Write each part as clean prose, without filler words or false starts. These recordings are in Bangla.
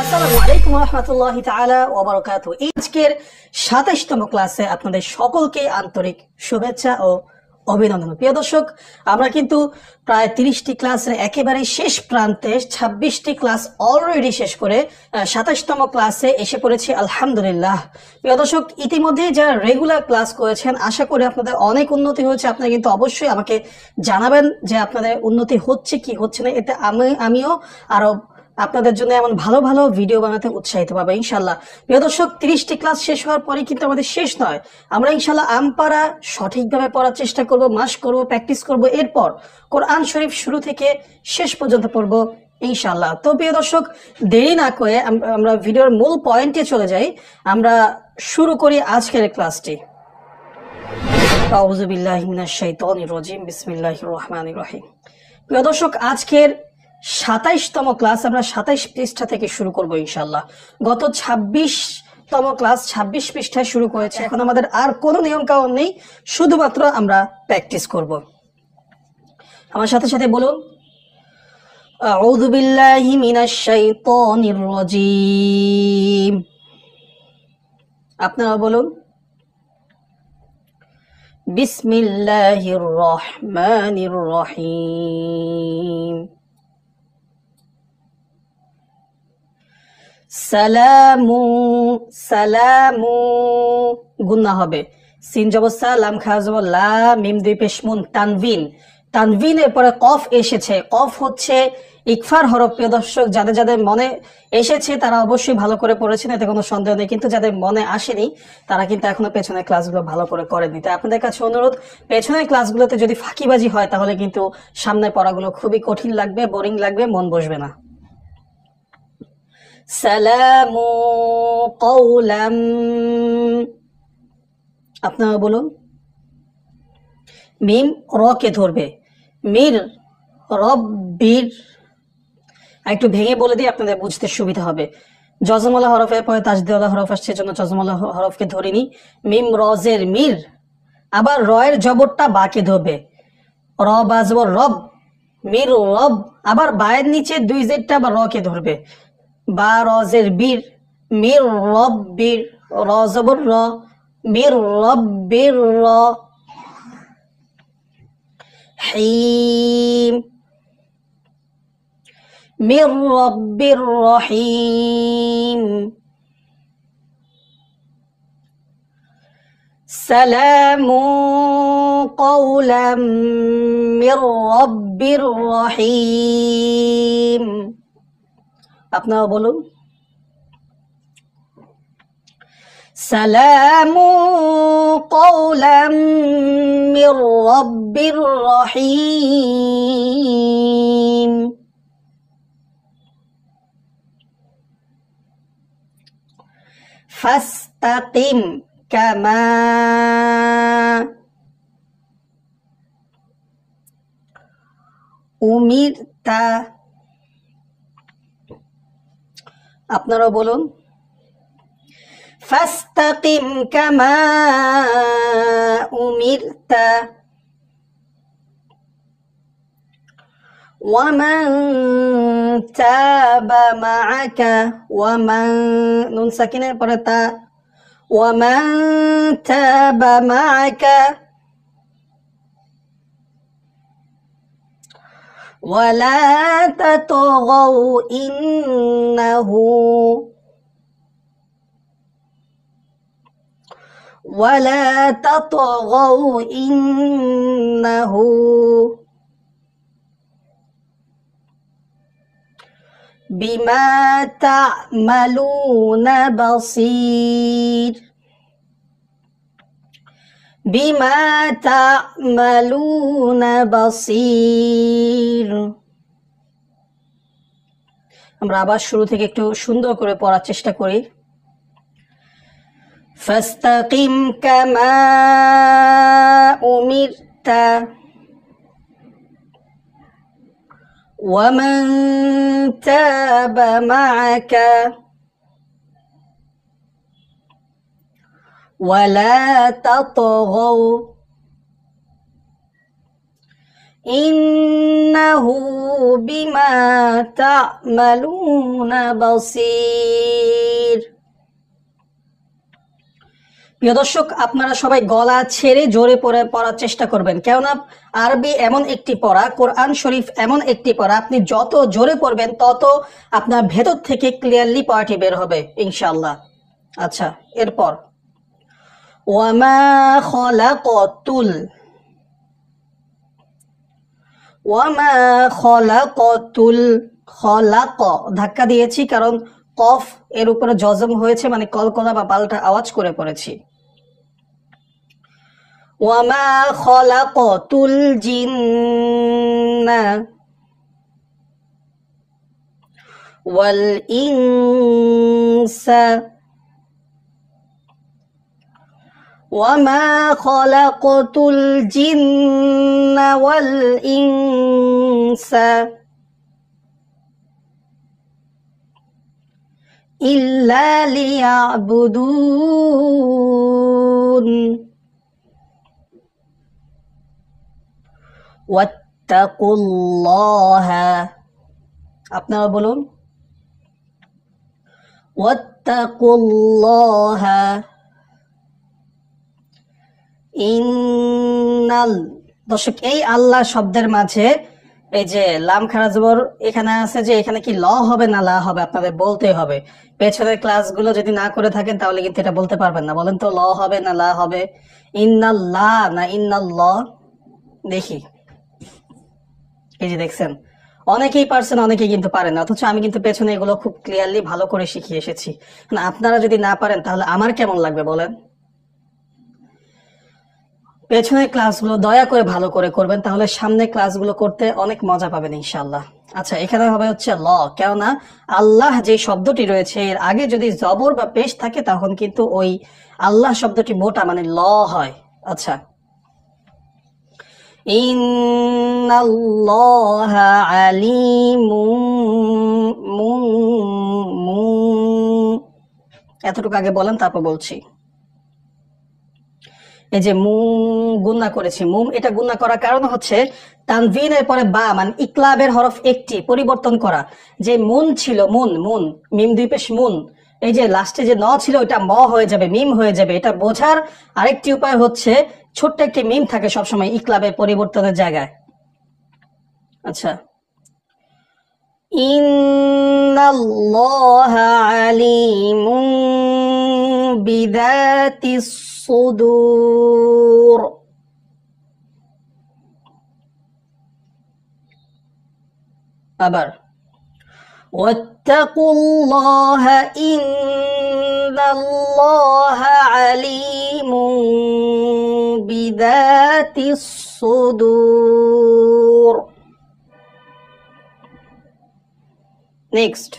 আসসালামু আলাইকুম রহমতুল্লাহি তাআলা ওয়া বারাকাতুহু। আজকের ২৭তম ক্লাসে আপনাদের সকলকে আন্তরিক শুভেচ্ছা ও অভিনন্দন। প্রিয় দর্শক, আমরা কিন্তু প্রায় ৩০টি ক্লাসের একেবারে শেষ প্রান্তে ২৬টি ক্লাস অলরেডি শেষ করে ২৭তম ক্লাসে এসে পড়েছি আলহামদুলিল্লাহ। প্রিয় দর্শক, ইতিমধ্যে যারা রেগুলার ক্লাস করেছেন আশা করি আপনাদের অনেক উন্নতি হয়েছে। আপনারা কিন্তু অবশ্যই আমাকে জানাবেন যে আপনাদের উন্নতি হচ্ছে কি হচ্ছে না, এতে আমিও আরো আপনাদের জন্য এমন ভালো ভালো ভিডিও বানাতে উৎসাহিত পাবো ইনশাল্লাহ। প্রিয় দর্শক, ৩০টি ক্লাস শেষ হওয়ার পরে কিন্তু আমাদের শেষ নয়। আমরা ইনশাল্লাহ আমপারা সঠিকভাবে পড়ার চেষ্টা করব, মাস করব, প্র্যাকটিস করব। এরপর কোরআন শরীফ শুরু থেকে শেষ পর্যন্ত পড়ব ইনশাল্লাহ। তো প্রিয় দর্শক, দেরি না করে আমরা ভিডিওর মূল পয়েন্টে চলে যাই। আমরা শুরু করি আজকের ক্লাসটি। আউযু বিল্লাহি মিনাশ শাইতানির রাজিম, বিসমিল্লাহির রহমানির রহিম। প্রিয় দর্শক, আজকের ২৭তম ক্লাস আমরা ২৭ পৃষ্ঠা থেকে শুরু করব ইনশাল্লাহ। গত ২৬তম ক্লাস ২৬ পৃষ্ঠায় শুরু করেছে। এখন আমাদের আর কোনো নিয়ম কানুন নেই, শুধুমাত্র আমরা প্র্যাকটিস করব। আমার সাথে সাথে বলুন, আউযু বিল্লাহি মিনাশ শাইতানির রাজিম। আপনারা বলুন, বিসমিল্লাহির রহমানির রহিম। সালামু, সালামু গুন্না হবে। সিন জবসা, লাম খাজব, লা, মিম দুই পেশ মুন, তানভিন। তানভিনের পরে কফ এসেছে। কফ হচ্ছে ইকফার হরফ। প্রিয় দর্শক, যাদের যাদের মনে এসেছে তারা অবশ্যই ভালো করে পড়েছেন, এতে কোনো সন্দেহ নেই। কিন্তু যাদের মনে আসেনি তারা কিন্তু এখনো পেছনের ক্লাসগুলো ভালো করে করেনি। তাই আপনাদের কাছে অনুরোধ, পেছনের ক্লাসগুলোতে যদি ফাঁকিবাজি হয় তাহলে কিন্তু সামনের পড়াগুলো খুবই কঠিন লাগবে, বোরিং লাগবে, মন বসবে না। সালামু কওলাম। আপনারা বলুন, মিম র কে ধরবে। মির, রব্বির। একটু ভেঙে বলে দিই, আপনাদের বুঝতে সুবিধা হবে। জজমওয়ালা হরফের পরে তাজদিদওয়ালা হরফ আসছে, জন্য জজমওয়ালা হরফকে ধরিনি। মিম রজের মির। আবার রয়ের জবরটা বাকে ধরবে। র বাজব রব, মির রব। আবার বায়ের নিচে দুই জেরটা আবার র কে ধরবে। বা রজের বীর, মির রব্বির। র জবর র, মির রব্বির র। হিম, মির রব্বির রহিম। সালামু কওলাম মির রব্বির রহিম। আপনারা বলুন, সালামু কওলাম মির রব্বির রহিম। ফাস্তাকিম কামা উমিরতা। আপনারা বলুন, ফাস্তাকিম কামা উমিরতা ওয়ামান তাবা মাআকা। ওয়ামান, নুন সাকিনের পরে তা। ওয়ামান তাবা মাআকা ওয়ালা তাতগাউ ইন্নাহু ওয়ালা তাতগাউ ইন্নাহু বিমা তা'মালুনা বাসীর। বিমা তা'মালুনা বাসীর। আমরা আবার শুরু থেকে একটু সুন্দর করে পড়ার চেষ্টা করি। ফাস্তাকিম কামা উমিরতা ومن تاب معك ولا تطغوا ইন্নাহু বিমা তা'মালুনা বাসীর। প্রিয় দর্শক, আপনারা সবাই গলা ছেড়ে জোরে পড়ার চেষ্টা করবেন, কেননা আরবি এমন একটি পড়া, কোরআন শরীফ এমন একটি পড়া, আপনি যত জোরে পড়বেন তত আপনার ভেতর থেকে ক্লিয়ারলি পড়াটি বের হবে ইনশাআল্লাহ। আচ্ছা, এরপর ওয়ামা খলাকতুল, ওয়ামা খলাকতুল, খলাক ধাক্কা দিয়েছি কারণ কফ এর উপরে জজম হয়েছে, মানে কলকলা বা পাল্টা আওয়াজ করে পড়েছি। ওয়ামা খলাকতুল জিন্না ওয়াল ইনসা, ওয়ামা খলাকতুল জিন্না ওয়াল ইনসা ইল্লা লিয়াবুদুন ওয়াত্তাকুল্লাহা। আপনারা বলুন ওয়াত্তাকুল্লাহা। ইন্নাল, দর্শক এই আল্লাহ শব্দের মাঝে এই যে লাম খারা জবর এখানে আছে, যে এখানে কি ল হবে না লা হবে আপনাদের বলতে হবে। পেছনের ক্লাসগুলো যদি না করে থাকেন তাহলে কিন্তু এটা বলতে পারবেন না। বলেন তো, ল হবে না লা হবে? ইন্নাল্লাহ না ইন্নাল্লাহ? দেখি, এই যে দেখছেন, অনেকেই পারছেন, অনেকেই কিন্তু পারেন না, অথচ আমি কিন্তু পেছনে এগুলো খুব ক্লিয়ারলি ভালো করে শিখিয়ে এসেছি। না, আপনারা যদি না পারেন তাহলে আমার কেমন লাগবে বলেন? পেছনের ক্লাসগুলো দয়া করে ভালো করে করবেন, তাহলে সামনে ক্লাসগুলো করতে অনেক মজা পাবেন ইনশাআল্লাহ। আচ্ছা, এখানে হবে হচ্ছে ল, কেননা আল্লাহ যে শব্দটি রয়েছে এর আগে যদি জবর বা পেশ থাকে তখন কিন্তু ওই আল্লাহ শব্দটি মোটা, মানে ল হয়। আচ্ছা, ইন্নাল্লাহা আলিমুম, এতটুকু আগে বলেন তারপর বলছি। এই যে মুম গুন্না করেছি, মুম এটা গুন্না করার কারণ হচ্ছে তানভিনের পরে বা, মানে ইকলাবের হরফ একটি পরিবর্তন করা। যে মুন ছিল, মুন মুন মিম দুই পেশ মুন, এই যে লাস্টে যে ন ছিল ওটা ম হয়ে যাবে, মিম হয়ে যাবে। এটা বোঝার আরেকটি উপায় হচ্ছে ছোট্ট একটি মিম থাকে সবসময় ইকলাবের পরিবর্তনের জায়গায়। আচ্ছা, ইন্নাল্লাহা আলিমুম বিদাতিস সুদূর। আবার ওয়াত্তাকুল্লাহা ইন্নাল্লাহা আলিমুম বিদাতিস সুদূর। নেক্সট,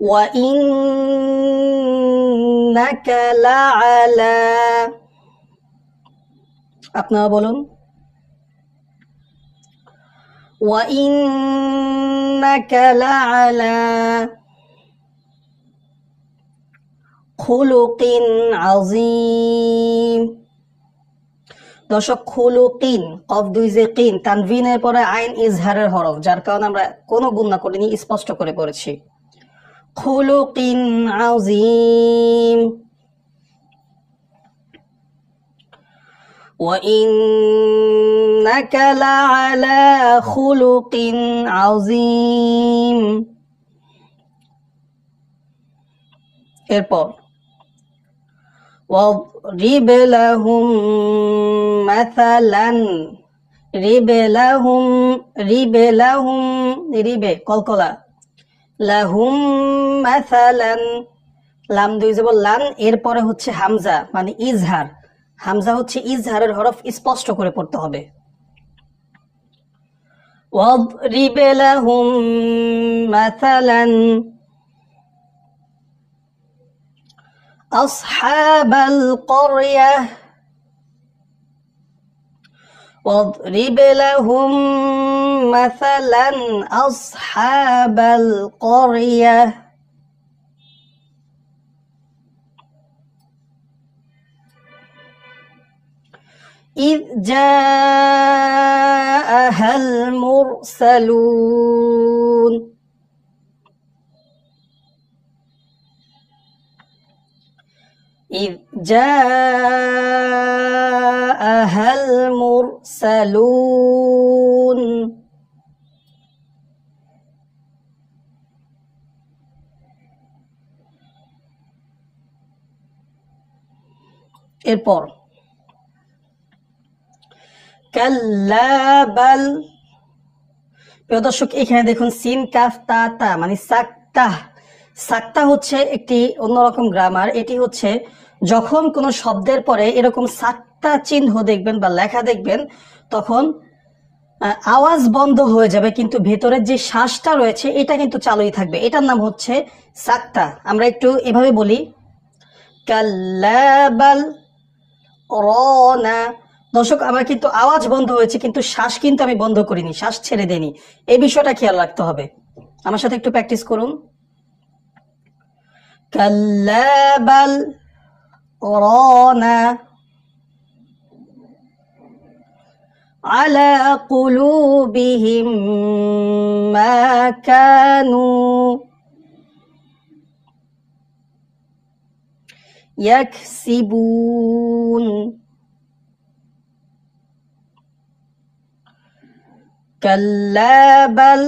ওয়াইন্নাকা লাআলা, আপনারা বলুন ওয়াইন্নাকা লাআলা খুলুকিন আযীম। দর্শক, খুলুকিন কফ দুই যে কিন, তানভিনের পরে আইন ইজহারের হরফ, যার কারণে আমরা কোনো গুণনা করিনি, স্পষ্ট করে পড়েছি। খুলুকিন আযীম, ওয়াইন্নাকা লাআলা খুলুকিন আযীম। এরপর ওয়াদরিব লাহুম মাসালান, রিবে লাহুম, রিবে লাহুম, রিবে কলকলা, লাহুম মাসালান, লাম দুই জবর লান, এরপরে হচ্ছে হামজা, মানে ইজহার। হামজা হচ্ছে ইজহারের হরফ, স্পষ্ট করে পড়তে হবে। ওয়াদরিব লাহুম মাসালান আসহাবাল ক্বরয়া, واضرب لهم مثلا أصحاب القرية إذ جاءها المرسلون إذ جاءها المرسلون এরপর কাল্লা বাল। প্রিয় দর্শক, এখানে দেখুন সিন কাফ তা তা মানে সাক্তা। সাক্তা হচ্ছে একটি অন্যরকম গ্রামার। এটি হচ্ছে যখন কোনো শব্দের পরে এরকম সাক্তা চিহ্ন দেখবেন বা লেখা দেখবেন, তখন আওয়াজ বন্ধ হয়ে যাবে, কিন্তু ভেতরের যে শ্বাসটা রয়েছে এটা কিন্তু চালুই থাকবে। এটার নাম হচ্ছে সাক্তা। আমরা একটু এভাবে বলি, কাল্লা বাল রনা। দর্শক, আমার কিন্তু আওয়াজ বন্ধ হয়েছে, কিন্তু শ্বাস কিন্তু আমি বন্ধ করিনি, শ্বাস ছেড়ে দেনি। এই বিষয়টা খেয়াল রাখতে হবে। আমার সাথে একটু প্র্যাকটিস করুন। কাল্লা বাল রানা আলা কুলুবিহিম মা কানু ইয়াকসিবুন। كلا بل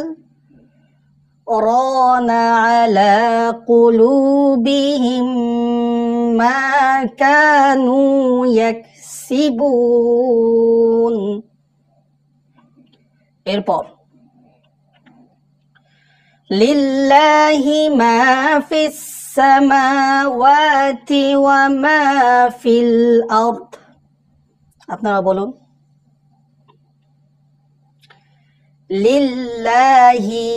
ران على قلوبهم ما كانوا يكسبون এরপর লিল্লাহি মা ফিস সামাওয়াতি ওয়া মা ফিল আরদ। আপনারা বলুন, লিল্লাহি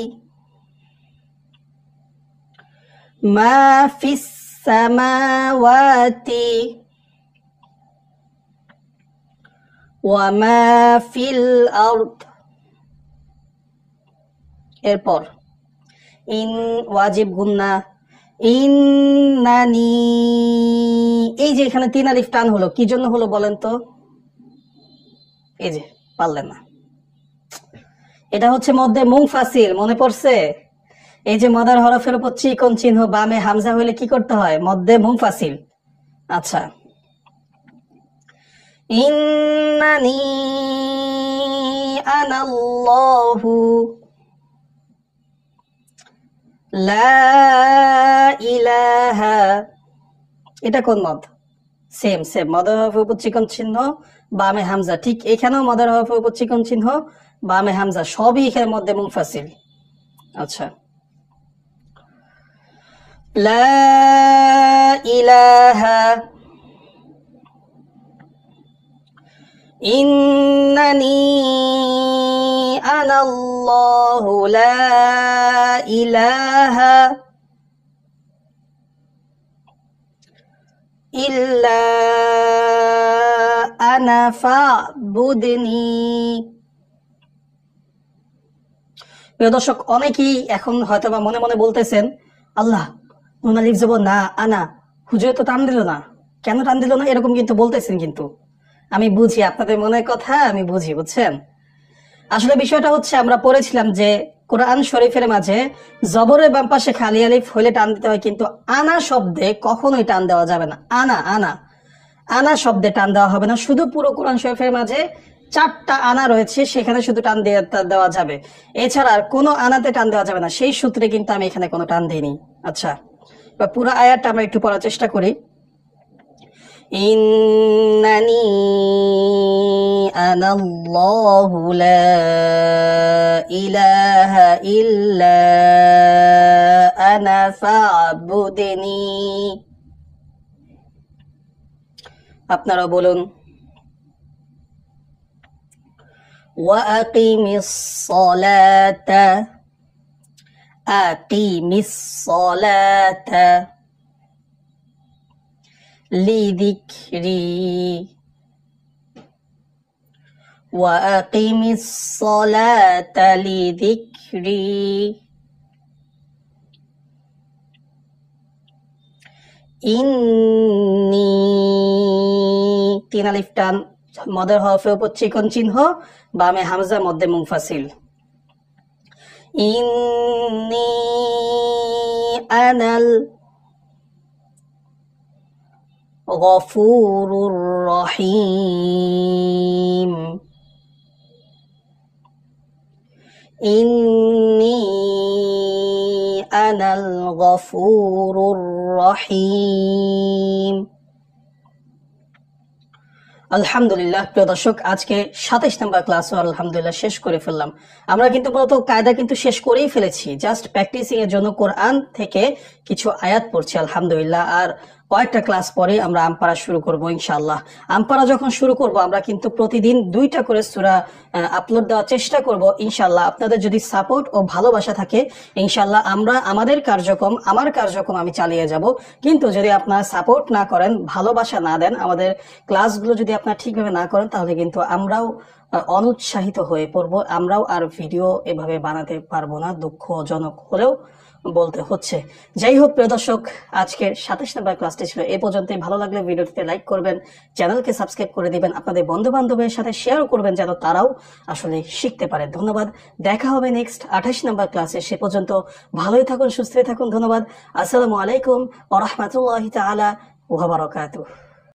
মা ফিস সামাওয়াতি ওয়া মা ফিল আরদ। এরপর ইন ওয়াজিব গুন্না ইন্নানি। এই যে এখানে 3 আলিফ টান হলো, কি জন্য হলো বলেন তো? এই যে পারলেন না, এটা হচ্ছে মধ্যে মুনফাসিল। মনে পড়ছে? এই যে মদার হরফের উপর চিকন চিহ্ন, বামে হামজা হইলে কি করতে হয়? মধ্যে মুনফাসিল। আচ্ছা, ইন্নানি আনাল্লাহু লা ইলাহা। এটা কোন মদ? সেম সেম, মদার হরফের উপর চিকন চিহ্ন, বামে হামজা। ঠিক এখানেও মদার হরফের উপর চিকন চিহ্ন, বামে হামজা, সবই এখানে মধ্যে মুনফাসিল। আচ্ছা, লা ইলাহা ইন্নানি আনাল্লাহু লা ইলাহা ইল্লা আনা ফা'বুদনি। প্রিয় দর্শক, অনেকেই এখন হয়তো বা মনে মনে বলতেছেন, আল্লাহ নুন আলিফ জবর না আনা, হুজুর তো টান দিল না, কেন টান দিল না, এরকম কিন্তু বলতেছেন। কিন্তু আমি বুঝি আপনাদের মনের কথা, আমি বুঝি, বুঝছেন? আসলে বিষয়টা হচ্ছে, আমরা পড়েছিলাম যে কোরআন শরীফের মাঝে জবরের বাম পাশে খালি আলিফ হলে টান দিতে হয়, কিন্তু আনা শব্দে কখনোই টান দেওয়া যাবে না। আনা আনা আনা শব্দে টান দেওয়া হবে না। শুধু পুরো কোরআন শরীফের মাঝে 4টা আনা রয়েছে, সেখানে শুধু টান দেওয়া যাবে, এছাড়া আর কোনো আনাতে টান দেওয়া যাবে না। সেই সূত্রে কিন্তু আমি এখানে কোনো টান দিইনি। আচ্ছা, পুরো আয়াতটা আমরা একটু পড়ার চেষ্টা করি। ইন্নানি আনাল্লাহু লা ইলাহা ইল্লা আনা ফা'বুদনি। আপনারা বলুন, ওয়া আকিমিস সালাতা আকিমিস সালাতা লিযিকরি ওয়া আকিমিস সালাতা লিযিকরি। ইন্নি 3 আলিফ টান, মদের হরফের উপর চিকন চিহ্ন, বামে হামজা, মধ্যে মুনফাসিল। ইন্নী আনাল গফুরুর রহিম। ইন্নী আনাল গফুরুর রহিম। আলহামদুলিল্লাহ প্রিয় দর্শক, আজকে 27 নম্বর ক্লাসও আলহামদুলিল্লাহ শেষ করে ফেললাম। আমরা কিন্তু মূলত কায়দা কিন্তু শেষ করেই ফেলেছি, জাস্ট প্র্যাকটিসিং এর জন্য কোরআন থেকে কিছু আয়াত পড়ছি আলহামদুলিল্লাহ। আর কয়েকটা ক্লাস পরে আমরা আমপারা শুরু করব ইনশাআল্লাহ। আমপারা যখন শুরু করব আমরা কিন্তু প্রতিদিন 2টা করে সূরা আপলোড দেওয়ার চেষ্টা করব ইনশাআল্লাহ। আপনাদের যদি সাপোর্ট ও ভালোবাসা থাকে ইনশাআল্লাহ আমরা আমার কার্যক্রম আমি চালিয়ে যাব। কিন্তু যদি আপনারা সাপোর্ট না করেন, ভালোবাসা না দেন, আমাদের ক্লাসগুলো যদি আপনারা ঠিকভাবে না করেন, তাহলে কিন্তু আমরাও অনুৎসাহিত হয়ে পড়ব, আমরাও আর ভিডিও এভাবে বানাতে পারবো না, দুঃখজনক হলেও বলতে হচ্ছে। যাই হোক প্রিয় দর্শক, আজকের 27 নম্বর ক্লাসটি ছিল এ পর্যন্তই। ভালো লাগলে ভিডিওটিতে লাইক করবেন, চ্যানেলকে সাবস্ক্রাইব করে দিবেন, আপনাদের বন্ধু বান্ধবের সাথে শেয়ার করবেন যেন তারাও আসলে শিখতে পারে। ধন্যবাদ, দেখা হবে নেক্সট 28 নম্বর ক্লাসে। সে পর্যন্ত ভালোই থাকুন, সুস্থ থাকুন। ধন্যবাদ। আসসালামু আলাইকুম ওয়া রাহমাতুল্লাহি তাআলা ওয়া বারাকাতুহু।